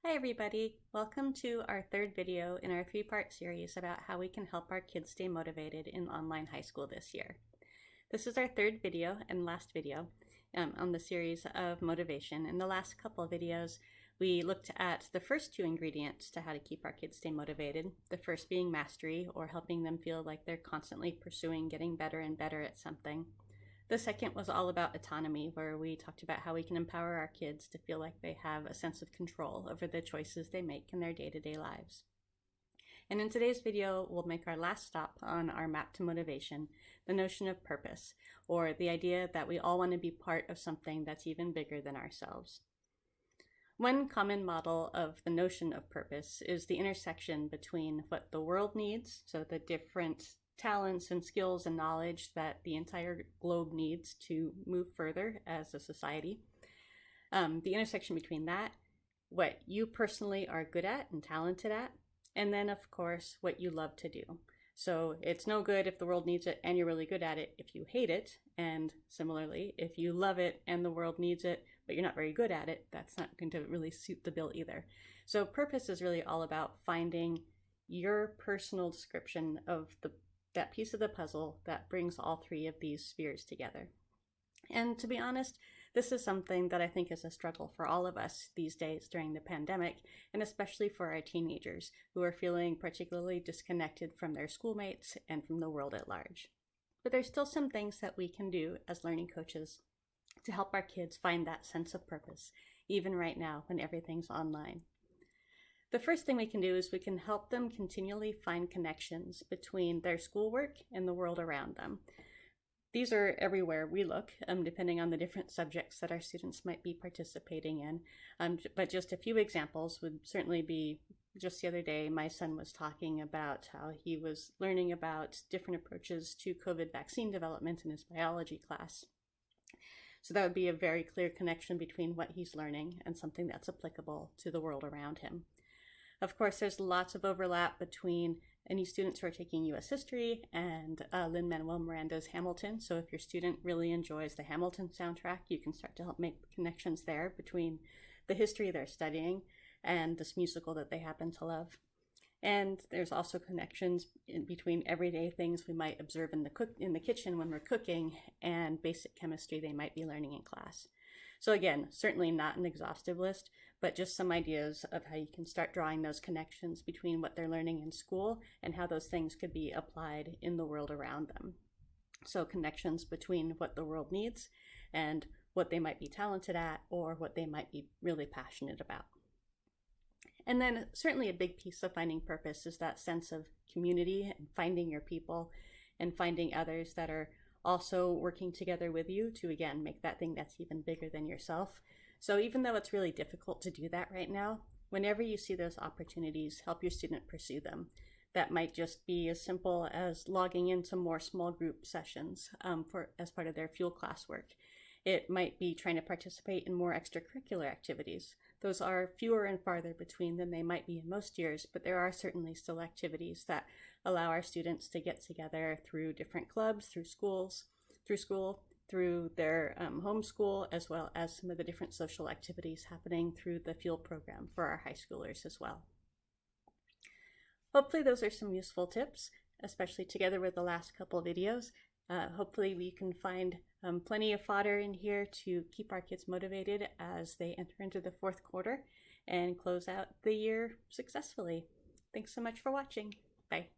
Hi everybody, welcome to our third video in our three-part series about how we can help our kids stay motivated in online high school this year. This is our third video and last video on the series of motivation. In the last couple of videos, we looked at the first two ingredients to how to keep our kids stay motivated. The first being mastery, or helping them feel like they're constantly pursuing getting better and better at something. The second was all about autonomy, where we talked about how we can empower our kids to feel like they have a sense of control over the choices they make in their day-to-day lives. And in today's video, we'll make our last stop on our map to motivation, the notion of purpose, or the idea that we all want to be part of something that's even bigger than ourselves. One common model of the notion of purpose is the intersection between what the world needs, so the different talents and skills and knowledge that the entire globe needs to move further as a society. The intersection between that, what you personally are good at and talented at, and then of course what you love to do. So it's no good if the world needs it and you're really good at it if you hate it, and similarly if you love it and the world needs it but you're not very good at it, that's not going to really suit the bill either. So purpose is really all about finding your personal description of that piece of the puzzle that brings all three of these spheres together. And to be honest, this is something that I think is a struggle for all of us these days during the pandemic, and especially for our teenagers who are feeling particularly disconnected from their schoolmates and from the world at large. But there's still some things that we can do as learning coaches to help our kids find that sense of purpose, even right now when everything's online. The first thing we can do is we can help them continually find connections between their schoolwork and the world around them. These are everywhere we look, depending on the different subjects that our students might be participating in. But just a few examples would certainly be, just the other day, my son was talking about how he was learning about different approaches to COVID vaccine development in his biology class. So that would be a very clear connection between what he's learning and something that's applicable to the world around him. Of course, there's lots of overlap between any students who are taking U.S. history and Lin-Manuel Miranda's Hamilton. So if your student really enjoys the Hamilton soundtrack, you can start to help make connections there between the history they're studying and this musical that they happen to love. And there's also connections in between everyday things we might observe in the kitchen when we're cooking and basic chemistry they might be learning in class. So again, certainly not an exhaustive list, but just some ideas of how you can start drawing those connections between what they're learning in school and how those things could be applied in the world around them. So connections between what the world needs and what they might be talented at or what they might be really passionate about. And then certainly a big piece of finding purpose is that sense of community and finding your people and finding others that are also working together with you to, again, make that thing that's even bigger than yourself. So even though it's really difficult to do that right now, whenever you see those opportunities, help your student pursue them. That might just be as simple as logging into more small group sessions as part of their fuel classwork. It might be trying to participate in more extracurricular activities. Those are fewer and farther between than they might be in most years, but there are certainly still activities that allow our students to get together through different clubs, through school, through their home school, as well as some of the different social activities happening through the field program for our high schoolers as well. Hopefully those are some useful tips, especially together with the last couple of videos. Hopefully we can find plenty of fodder in here to keep our kids motivated as they enter into the fourth quarter and close out the year successfully. Thanks so much for watching. Bye.